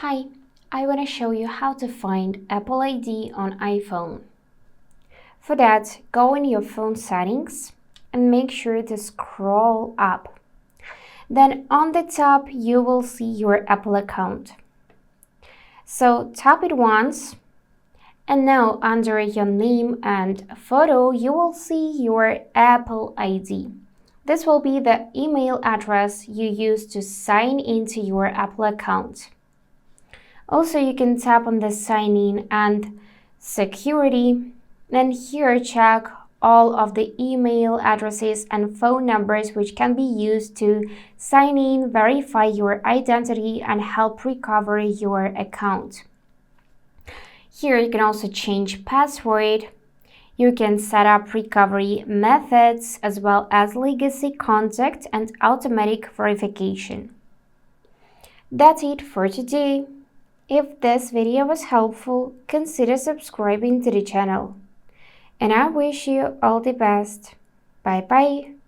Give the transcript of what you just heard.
Hi, I want to show you how to find Apple ID on iPhone. For that, go in your phone settings and make sure to scroll up. Then on the top, you will see your Apple account. So tap it once, and now under your name and photo, you will see your Apple ID. This will be the email address you use to sign into your Apple account. Also, you can tap on the sign in and security. Then here check all of the email addresses and phone numbers which can be used to sign in, verify your identity, and help recover your account. Here you can also change password. You can set up recovery methods as well as legacy contact and automatic verification. That's it for today. If this video was helpful, consider subscribing to the channel. And I wish you all the best. Bye bye.